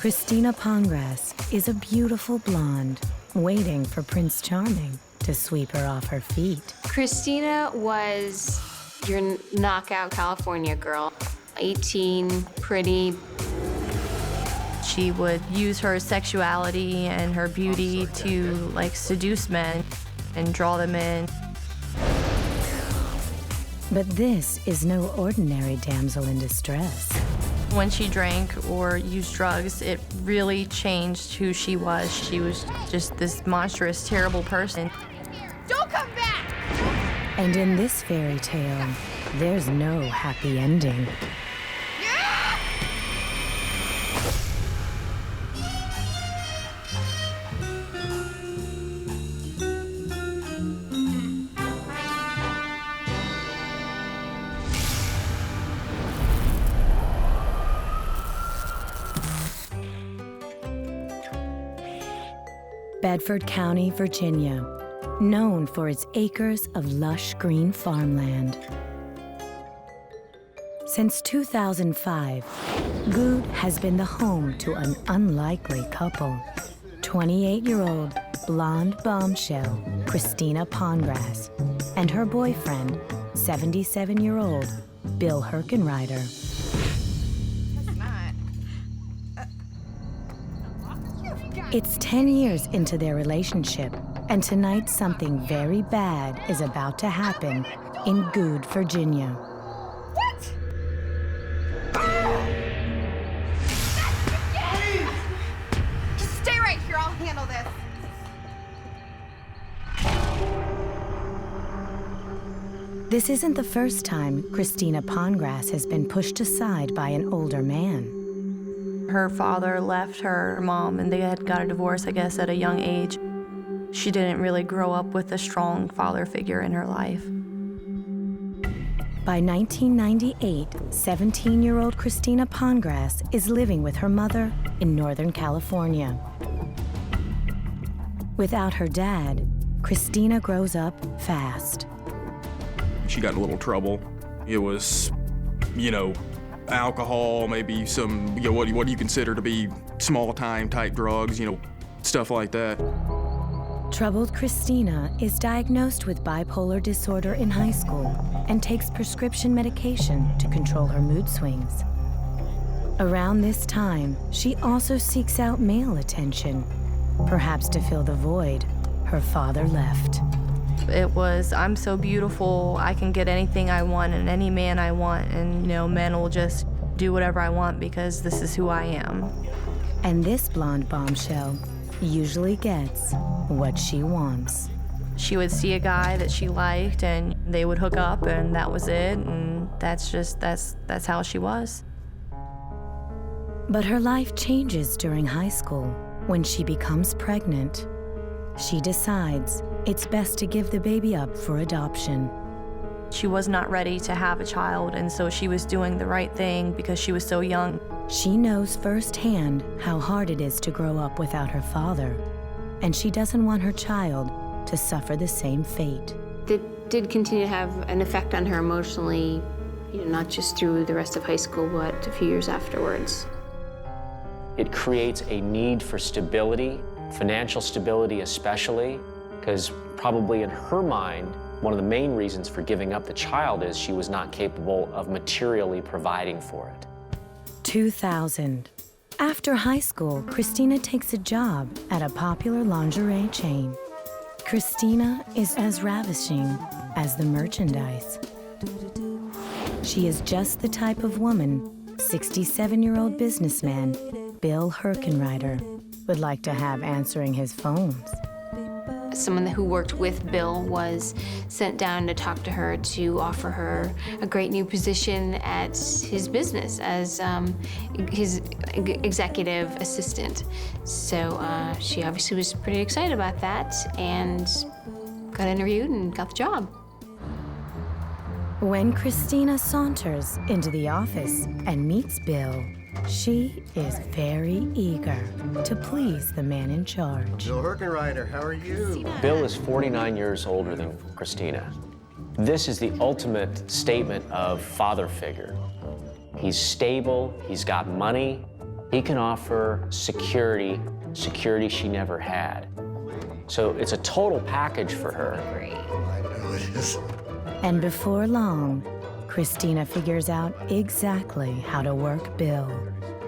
Kristina Progna is a beautiful blonde, waiting for Prince Charming to sweep her off her feet. Kristina was your knockout California girl. 18, pretty. She would use her sexuality and her beauty to, like, seduce men and draw them in. But this is no ordinary damsel in distress. When she drank or used drugs, it really changed who she was. She was just this monstrous, terrible person. Don't come back! And in this fairy tale, there's no happy ending. Bedford County, Virginia, known for its acres of lush green farmland. Since 2005, Good has been the home to an unlikely couple. 28-year-old blonde bombshell Kristina Progna and her boyfriend, 77-year-old Bill Herkin. It's 10 years into their relationship, and tonight something very bad is about to happen in Good, Virginia. What? Please! Just stay right here, I'll handle this. This isn't the first time Kristina Progna has been pushed aside by an older man. Her father left her mom, and they had got a divorce, I guess, at a young age. She didn't really grow up with a strong father figure in her life. By 1998, 17-year-old Kristina Progna is living with her mother in Northern California. Without her dad, Kristina grows up fast. She got in a little trouble. It was, alcohol, maybe some, what do you consider to be small-time type drugs, stuff like that. Troubled Kristina is diagnosed with bipolar disorder in high school and takes prescription medication to control her mood swings. Around this time, she also seeks out male attention, perhaps to fill the void her father left. It was, I'm so beautiful, I can get anything I want and any man I want, and, men will just do whatever I want because this is who I am. And this blonde bombshell usually gets what she wants. She would see a guy that she liked, and they would hook up, and that was it, and that's how she was. But her life changes during high school when she becomes pregnant. She decides it's best to give the baby up for adoption. She was not ready to have a child, and so she was doing the right thing because she was so young. She knows firsthand how hard it is to grow up without her father, and she doesn't want her child to suffer the same fate. It did continue to have an effect on her emotionally, not just through the rest of high school, but a few years afterwards. It creates a need for stability, financial stability especially, because probably in her mind, one of the main reasons for giving up the child is she was not capable of materially providing for it. 2000. After high school, Kristina takes a job at a popular lingerie chain. Kristina is as ravishing as the merchandise. She is just the type of woman 67-year-old businessman Bill Herkin would like to have answering his phones. Someone who worked with Bill was sent down to talk to her to offer her a great new position at his business as his executive assistant. So she obviously was pretty excited about that and got interviewed and got the job. When Kristina saunters into the office and meets Bill, she is very eager to please the man in charge. Bill Herkin, how are you? Bill is 49 years older than Kristina. This is the ultimate statement of father figure. He's stable, he's got money, He can offer security she never had. So it's a total package for her. I know it is. And before long, Kristina figures out exactly how to work Bill.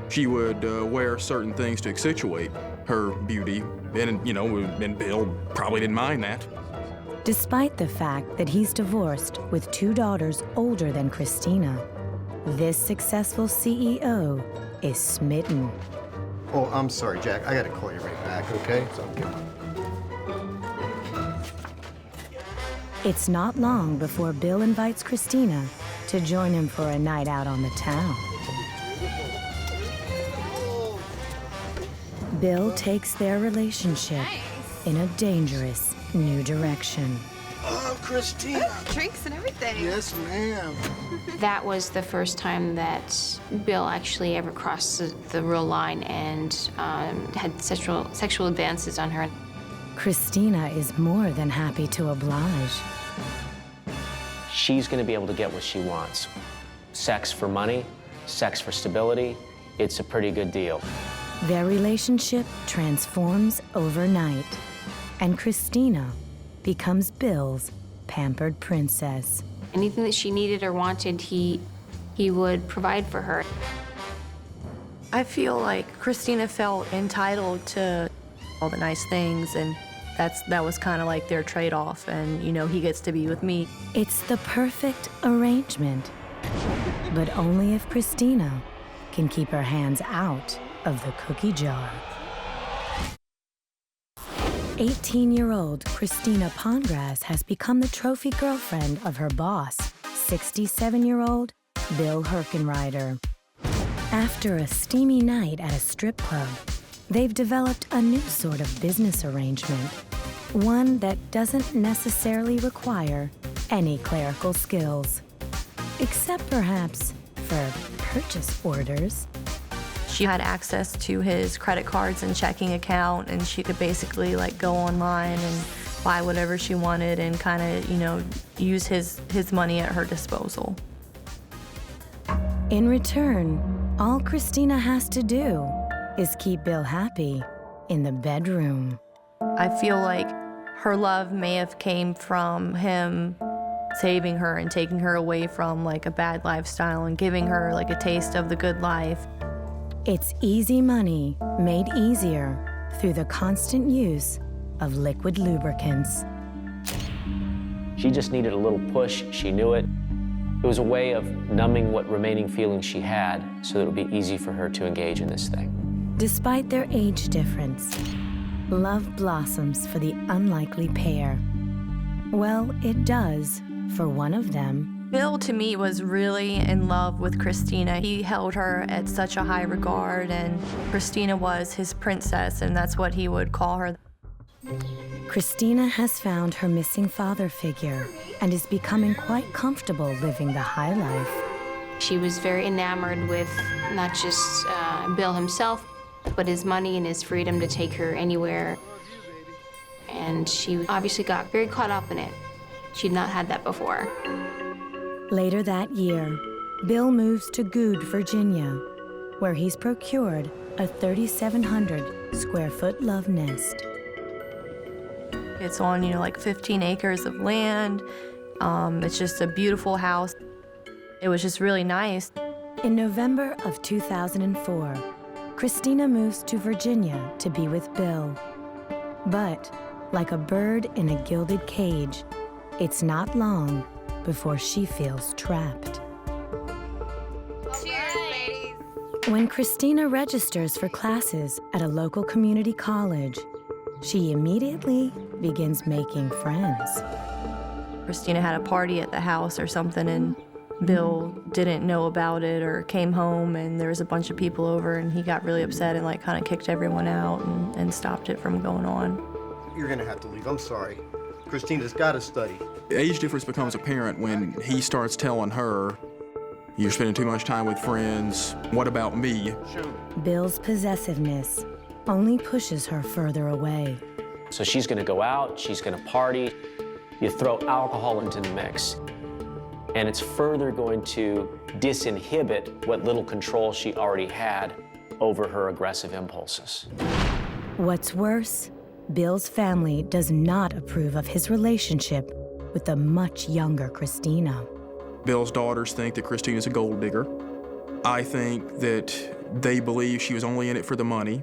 She would wear certain things to accentuate her beauty, and, you know, and Bill probably didn't mind that. Despite the fact that he's divorced with 2 daughters older than Kristina, this successful CEO is smitten. Oh, I'm sorry, Jack. I gotta call you right back, okay? So It's not long before Bill invites Kristina to join him for a night out on the town. Bill takes their relationship in a dangerous new direction. Oh, Kristina. Drinks and everything. Yes, ma'am. That was the first time that Bill actually ever crossed the real line and had sexual advances on her. Kristina is more than happy to oblige. She's going to be able to get what she wants. Sex for money, sex for stability. It's a pretty good deal. Their relationship transforms overnight, and Kristina becomes Bill's pampered princess. Anything that she needed or wanted, he would provide for her. I feel like Kristina felt entitled to all the nice things, and that was kind of like their trade-off, and, you know, he gets to be with me. It's the perfect arrangement, but only if Kristina can keep her hands out of the cookie jar. 18-year-old Kristina Progna has become the trophy girlfriend of her boss, 67-year-old Bill Herkin. After a steamy night at a strip club, they've developed a new sort of business arrangement, one that doesn't necessarily require any clerical skills, except perhaps for purchase orders. She had access to his credit cards and checking account, and she could basically like go online and buy whatever she wanted and kind of, you know, use his money at her disposal. In return, all Kristina has to do is keep Bill happy in the bedroom. I feel like her love may have came from him saving her and taking her away from like a bad lifestyle and giving her like a taste of the good life. It's easy money made easier through the constant use of liquid lubricants. She just needed a little push. She knew it. It was a way of numbing what remaining feelings she had so that it would be easy for her to engage in this thing. Despite their age difference, love blossoms for the unlikely pair. Well, it does for one of them. Bill, to me, was really in love with Kristina. He held her at such a high regard, and Kristina was his princess, and that's what he would call her. Kristina has found her missing father figure and is becoming quite comfortable living the high life. She was very enamored with not just Bill himself, but his money and his freedom to take her anywhere. And she obviously got very caught up in it. She'd not had that before. Later that year, Bill moves to Good, Virginia, where he's procured a 3,700 square foot love nest. It's on, you know, like 15 acres of land. It's just a beautiful house. It was just really nice. In November of 2004, Kristina moves to Virginia to be with Bill. But, like a bird in a gilded cage, it's not long before she feels trapped. Cheers, ladies. When Kristina registers for classes at a local community college, she immediately begins making friends. Kristina had a party at the house or something, and Bill didn't know about it or came home, and there was a bunch of people over, and he got really upset and like kind of kicked everyone out and stopped it from going on. You're gonna have to leave. I'm sorry. Kristina's got to study. The age difference becomes apparent when he starts telling her, "You're spending too much time with friends. What about me?" Bill's possessiveness only pushes her further away. So she's going to go out, she's going to party. You throw alcohol into the mix, and it's further going to disinhibit what little control she already had over her aggressive impulses. What's worse, Bill's family does not approve of his relationship with the much younger Kristina. Bill's daughters think that Kristina's a gold digger. I think that they believe she was only in it for the money.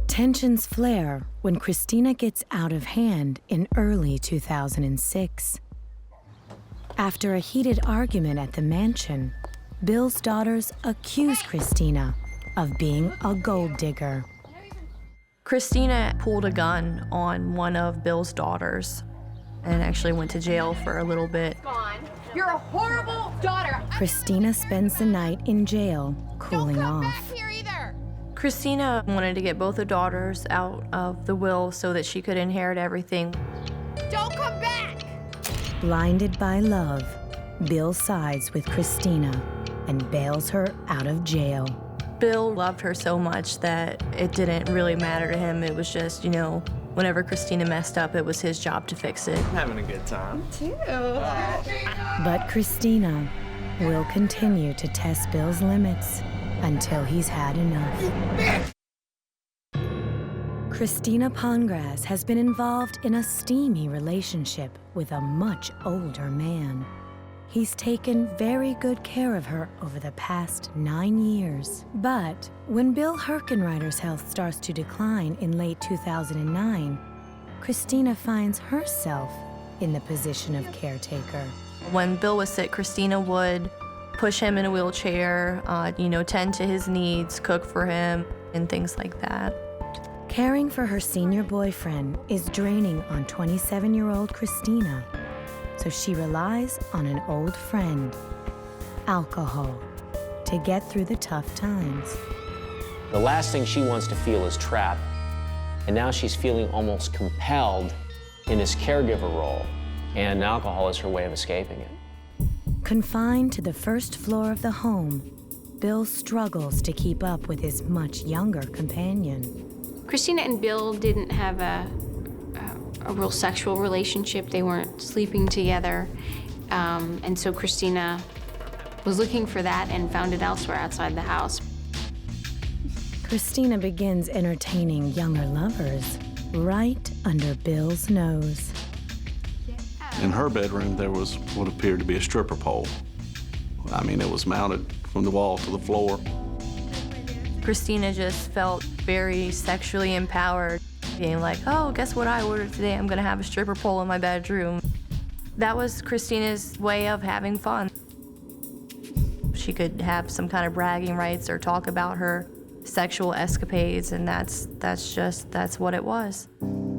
Tensions flare when Kristina gets out of hand in early 2006. After a heated argument at the mansion, Bill's daughters accuse Kristina of being a gold digger. Kristina pulled a gun on one of Bill's daughters and actually went to jail for a little bit. Gone. You're a horrible daughter. Kristina spends the night in jail, cooling Don't come off. back here either. Kristina wanted to get both the daughters out of the will so that she could inherit everything. Don't come back. Blinded by love, Bill sides with Kristina and bails her out of jail. Bill loved her so much that it didn't really matter to him. It was just, whenever Kristina messed up, it was his job to fix it. Having a good time. But Kristina will continue to test Bill's limits until he's had enough. Kristina Progna has been involved in a steamy relationship with a much older man. He's taken very good care of her over the past 9 years. But when Bill Herkin's health starts to decline in late 2009, Kristina finds herself in the position of caretaker. When Bill was sick, Kristina would push him in a wheelchair, tend to his needs, cook for him, and things like that. Caring for her senior boyfriend is draining on 27-year-old Kristina, so she relies on an old friend, alcohol, to get through the tough times. The last thing she wants to feel is trapped, and now she's feeling almost compelled in this caregiver role, and alcohol is her way of escaping it. Confined to the first floor of the home, Bill struggles to keep up with his much younger companion. Kristina and Bill didn't have a real sexual relationship. They weren't sleeping together. And so Kristina was looking for that and found it elsewhere outside the house. Kristina begins entertaining younger lovers right under Bill's nose. In her bedroom, there was what appeared to be a stripper pole. I mean, it was mounted from the wall to the floor. Kristina just felt very sexually empowered, being like, oh, guess what I ordered today? I'm gonna have a stripper pole in my bedroom. That was Kristina's way of having fun. She could have some kind of bragging rights or talk about her sexual escapades, and that's what it was.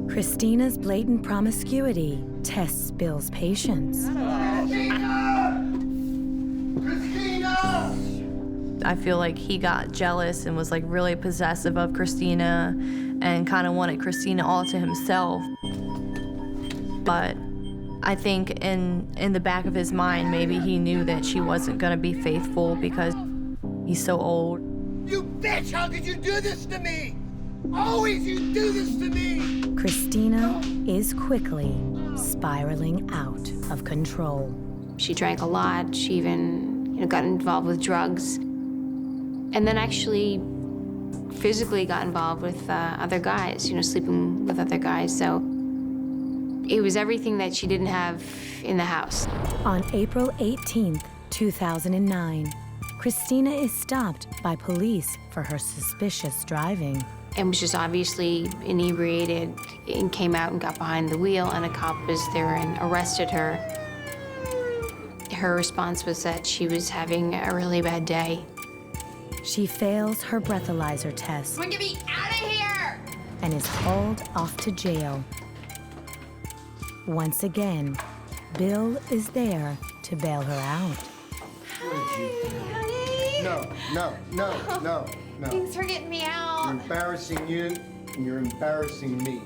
Kristina's blatant promiscuity tests Bill's patience. I feel like he got jealous and was like really possessive of Kristina and kind of wanted Kristina all to himself. But I think in the back of his mind, maybe he knew that she wasn't gonna be faithful because he's so old. You bitch, how could you do this to me? Always you do this to me! Kristina is quickly spiraling out of control. She drank a lot. She even got involved with drugs. And then actually physically got involved with other guys, sleeping with other guys. So it was everything that she didn't have in the house. On April 18th, 2009, Kristina is stopped by police for her suspicious driving. And was just obviously inebriated and came out and got behind the wheel, and a cop was there and arrested her. Her response was that she was having a really bad day. She fails her breathalyzer test Get me out of here! and is hauled off to jail. Once again, Bill is there to bail her out. No. Thanks for getting me out. You're embarrassing you, and you're embarrassing me.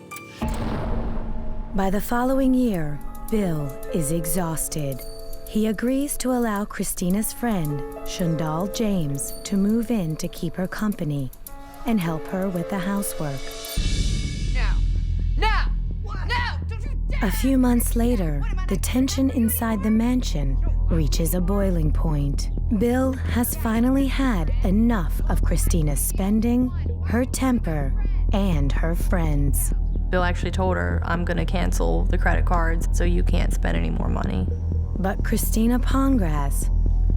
By the following year, Bill is exhausted. He agrees to allow Kristina's friend, Shundal James, to move in to keep her company and help her with the housework. No! Don't you dare! A few months later, the tension inside the mansion reaches a boiling point. Bill has finally had enough of Kristina's spending, her temper, and her friends. Bill actually told her, I'm gonna cancel the credit cards so you can't spend any more money. But Kristina Progna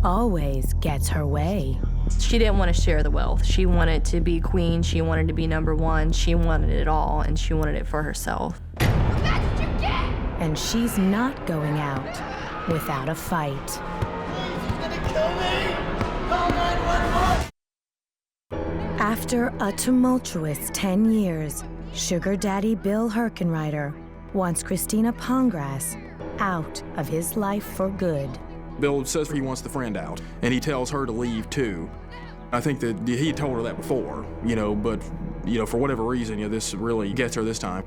always gets her way. She didn't want to share the wealth. She wanted to be queen, she wanted to be number one, she wanted it all, and she wanted it for herself. That's what you get! And she's not going out without a fight. He's gonna kill me! Call 911! After a tumultuous 10 years, Sugar Daddy Bill Herkin wants Kristina Progna out of his life for good. Bill says he wants the friend out, and he tells her to leave too. I think that he had told her that before, but, for whatever reason, this really gets her this time.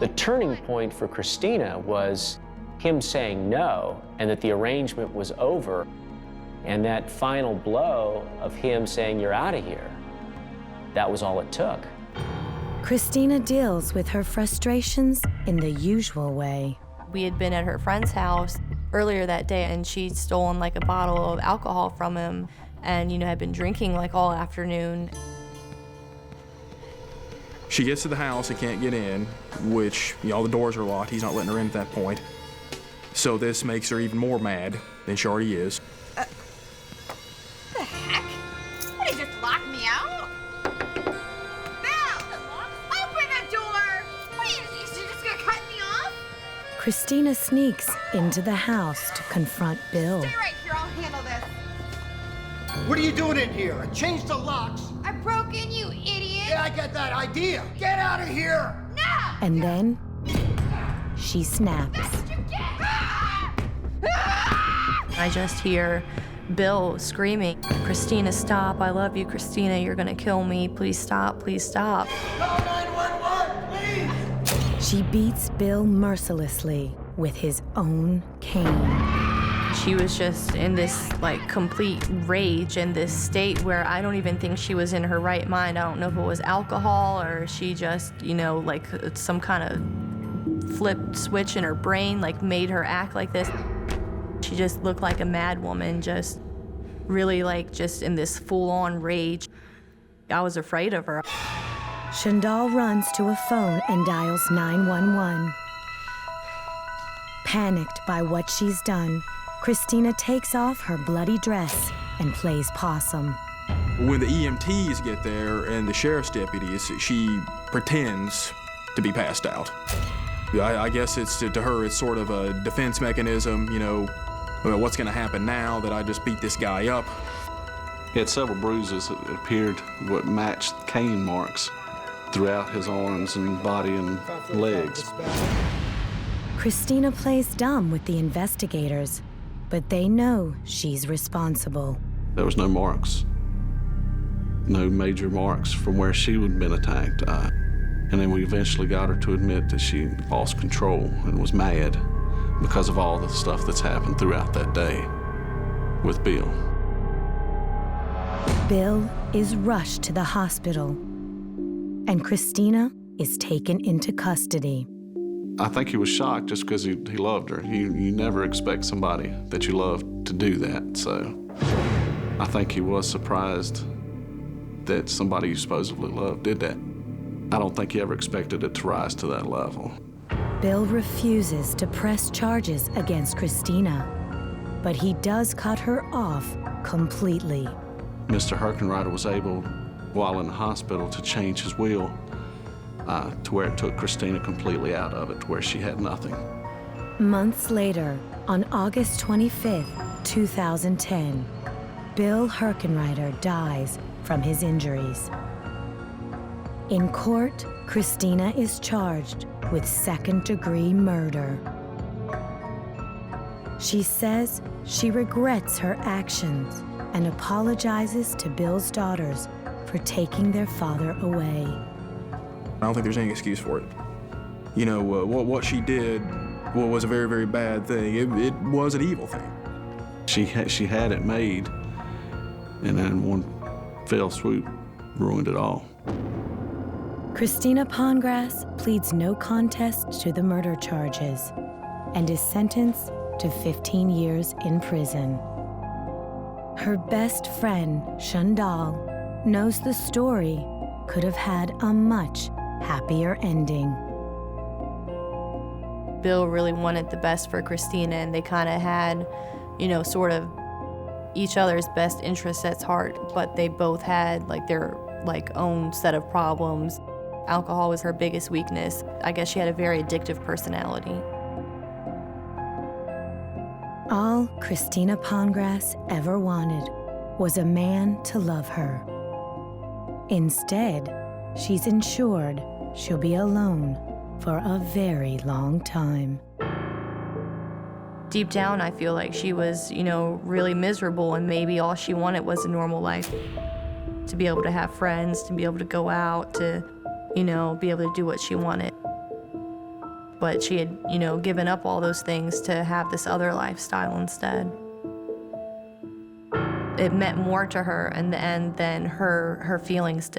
The turning point for Kristina was him saying no, and that the arrangement was over, and that final blow of him saying, you're out of here. That was all it took. Kristina deals with her frustrations in the usual way. We had been at her friend's house earlier that day, and she'd stolen a bottle of alcohol from him and, had been drinking all afternoon. She gets to the house and can't get in, which, all the doors are locked. He's not letting her in at that point. So this makes her even more mad than she already is. The heck? What, he just locked me out? Bill! Open the door! What, are you just gonna cut me off? Kristina sneaks into the house to confront Bill. Stay right here, I'll handle this. What are you doing in here? I changed the locks. I broke in, you idiot! Yeah, I got that idea. Get out of here! No! And then she snaps. That's what you get! I just hear Bill screaming, Kristina, stop, I love you, Kristina, you're gonna kill me, please stop, please stop. Call 911, please! She beats Bill mercilessly with his own cane. She was just in this complete rage and this state where I don't even think she was in her right mind. I don't know if it was alcohol or she just, some kind of flipped switch in her brain made her act like this. She just looked like a mad woman, just really just in this full-on rage. I was afraid of her. Shandal runs to a phone and dials 911. Panicked by what she's done, Kristina takes off her bloody dress and plays possum. When the EMTs get there and the sheriff's deputies, she pretends to be passed out. I guess to her, it's sort of a defense mechanism, what's gonna happen now that I just beat this guy up? He had several bruises that appeared what matched cane marks throughout his arms and body and legs. Kristina plays dumb with the investigators, but they know she's responsible. There was no marks, no major marks from where she would have been attacked. And then we eventually got her to admit that she lost control and was mad because of all the stuff that's happened throughout that day with Bill. Bill is rushed to the hospital, and Kristina is taken into custody. I think he was shocked just because he loved her. You never expect somebody that you love to do that, so I think he was surprised that somebody you supposedly loved did that. I don't think he ever expected it to rise to that level. Bill refuses to press charges against Kristina, but he does cut her off completely. Mr. Herkin was able, while in the hospital, to change his will to where it took Kristina completely out of it, to where she had nothing. Months later, on August 25th, 2010, Bill Herkin dies from his injuries. In court, Kristina is charged with second-degree murder. She says she regrets her actions and apologizes to Bill's daughters for taking their father away. I don't think there's any excuse for it. What she did was a very, very bad thing. It was an evil thing. She had it made, and then one fell swoop ruined it all. Kristina Progna pleads no contest to the murder charges and is sentenced to 15 years in prison. Her best friend, Shandal, knows the story could have had a much happier ending. Bill really wanted the best for Kristina, and they kind of had, sort of each other's best interests at heart, but they both had their own set of problems. Alcohol was her biggest weakness. I guess she had a very addictive personality. All Kristina Progna ever wanted was a man to love her. Instead, she's ensured she'll be alone for a very long time. Deep down, I feel like she was, really miserable, and maybe all she wanted was a normal life. To be able to have friends, to be able to go out, to, be able to do what she wanted. But she had, given up all those things to have this other lifestyle instead. It meant more to her in the end than her feelings did.